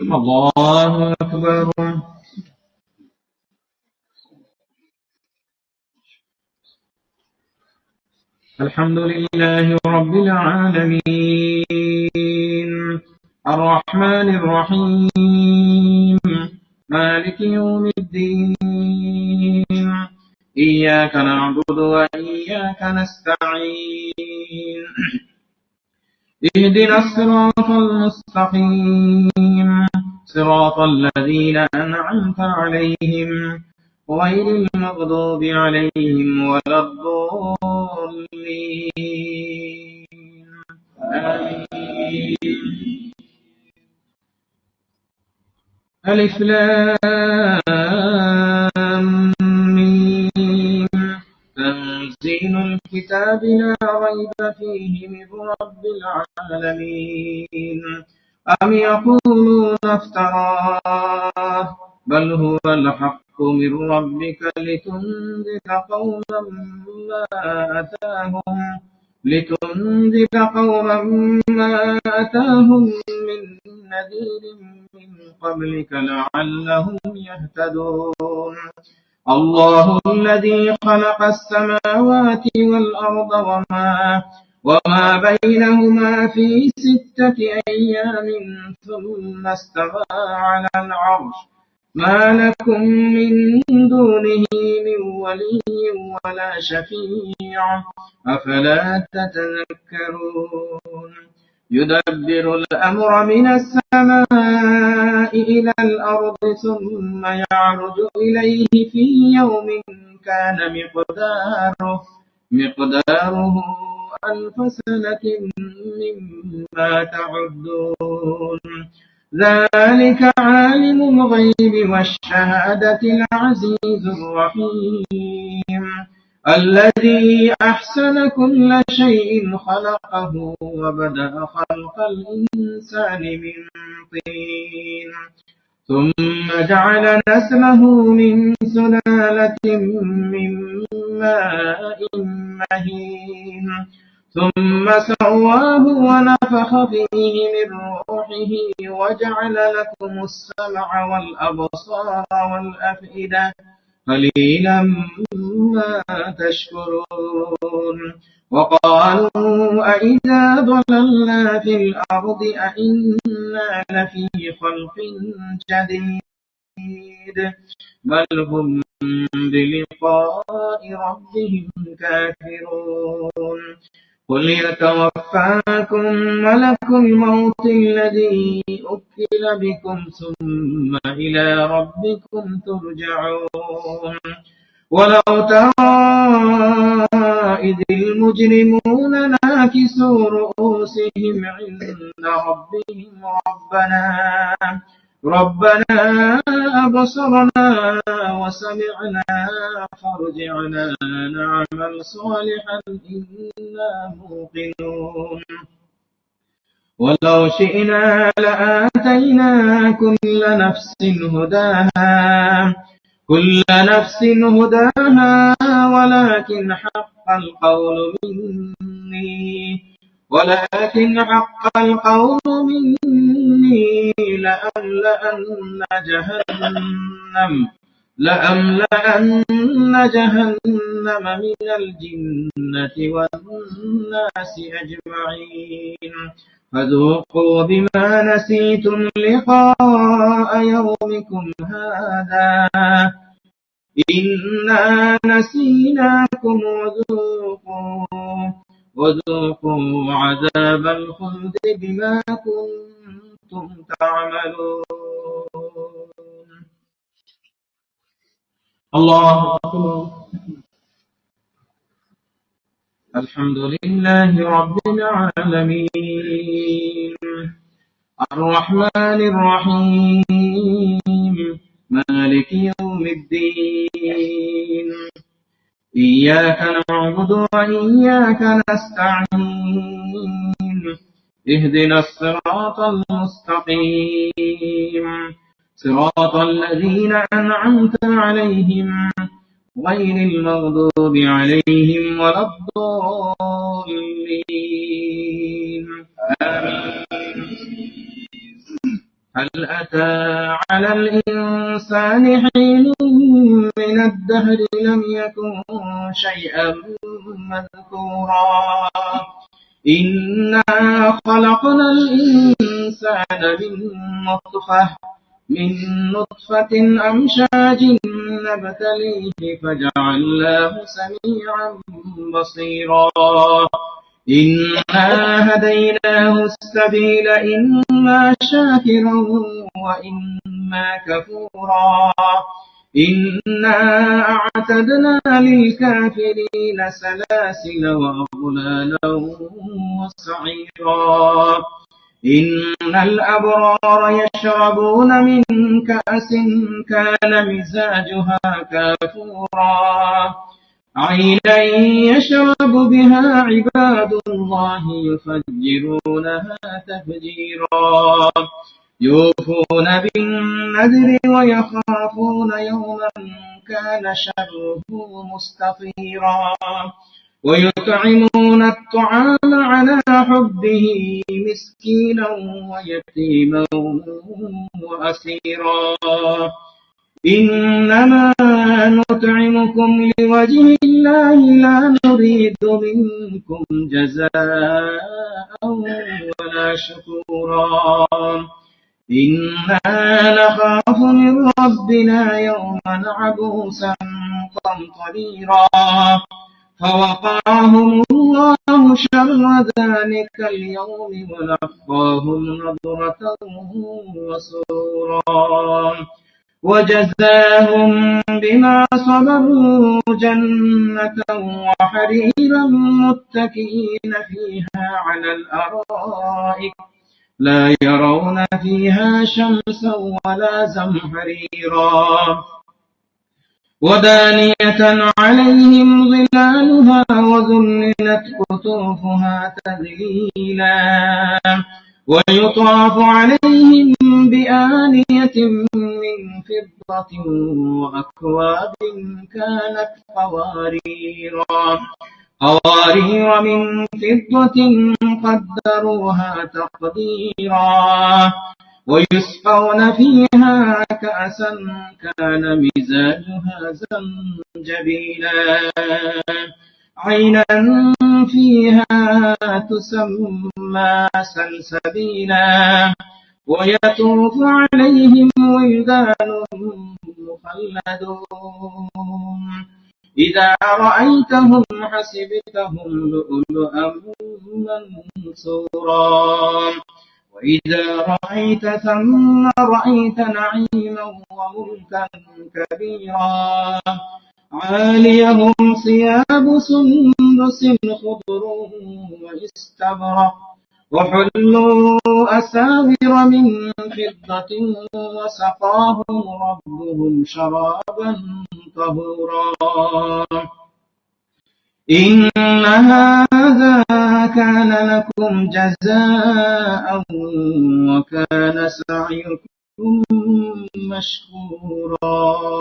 الله أكبر. الحمد لله رب العالمين الرحمن الرحيم مالك يوم الدين إياك نعبد وإياك نستعين اهدنا الصراط المستقيم صراط الذين أنعمت عليهم غير المغضوب عليهم ولا الضالين آمين. ألف لام ميم تنزيل الكتاب لا ريب فيه من رب العالمين أم يقولون افتراه بل هو الحق من ربك لتنذر قوما ما أتاهم من نذير من قبلك لعلهم يهتدون الله الذي خلق السماوات والأرض وما بينهما في 6 أيام ثم استوى على العرش ما لكم من دونه من ولي ولا شفيع أفلا تتذكرون يدبر الأمر من السماء إلى الأرض ثم يعرج إليه في يوم كان مقداره 1000 سنة مما تعدون ذلك عالم الغيب والشهادة العزيز الرحيم الذي أحسن كل شيء خلقه وبدأ خلق الإنسان من طين ثم جعل نسله من سلالة من ماء مهين ثم سواه ونفخ فيه من روحه وجعل لكم السمع والأبصار والأفئدة قليلا ما تشكرون وقالوا أئذا ضللنا في الأرض أئنا لفي خلق جديد بل هم بلقاء ربهم كافرون قل يتوفاكم ملك الموت الذي أكل بكم ثم إلى ربكم ترجعون ولو ترى إذ المجرمون ناكسوا رؤوسهم عند ربهم ربنا أبصرنا وسمعنا فارجعنا نعمل صالحا إنا موقنون ولو شئنا لآتينا كل نفس هداها ولكن حق القول مني لأملأن جهنم من الجنة والناس أجمعين فذوقوا بما نسيتم لقاء يومكم هذا إنا نسيناكم وذوقوا عذاب الخلد بما كنتم تعملون الله أكبر الحمد لله رب العالمين الرحمن الرحيم مالك يوم الدين إياك نعبد وإياك نستعين اهدنا الصراط المستقيم صراط الذين أنعمت عليهم غير المغضوب عليهم ولا الضالين آمين هل أتى على الإنسان حين من الدهر لم يكن شيئا مذكورا إنا خلقنا الإنسان من نطفة أمشاج نبتليه فجعلناه سميعا بصيرا إنا هديناه السبيل إما شاكرا وإما كفورا إنا أعتدنا للكافرين سلاسل وأغلالا وسعيرا إن الأبرار يشربون من كأس كان مزاجها كافورا عينا يشرب بها عباد الله يفجرونها تفجيرا يوفون بالنذر ويخافون يوما كان شره مستطيرا ويطعمون الطعام على حبه مسكينا ويتيما وأسيرا إنما نطعمكم لوجه الله لا نريد منكم جزاء ولا شكورا إنا نخاف من ربنا يوما عبوسا قمطريرا فوقاهم الله شر ذلك اليوم ولقاهم نضرة وسرورا وجزاهم بما صبروا جنة وحريرا متكئين فيها على الأرائك لا يرون فيها شمسا ولا زمهريرا ودانية عليهم ظلالها وذللت قطوفها تذليلا ويطاف عليهم بآنية من فضة وأكواب كانت قوارير من فضة قدروها تقديرا ويسقون فيها كأسا كان مزاجها زنجبيلا عينا فيها تسمى سلسبيلا ويطوف عليهم ولدان مخلدون إذا رأيتهم حسبتهم لؤلؤا منثورا وإذا رأيت ثم رأيت نعيما وملكا كبيرا عاليهم ثياب سندس خضر واستبرق وحلوا أساور من فضة وسقاهم ربهم شرابا طهورا إن هذا كان لكم جزاء وكان سعيكم مشكورا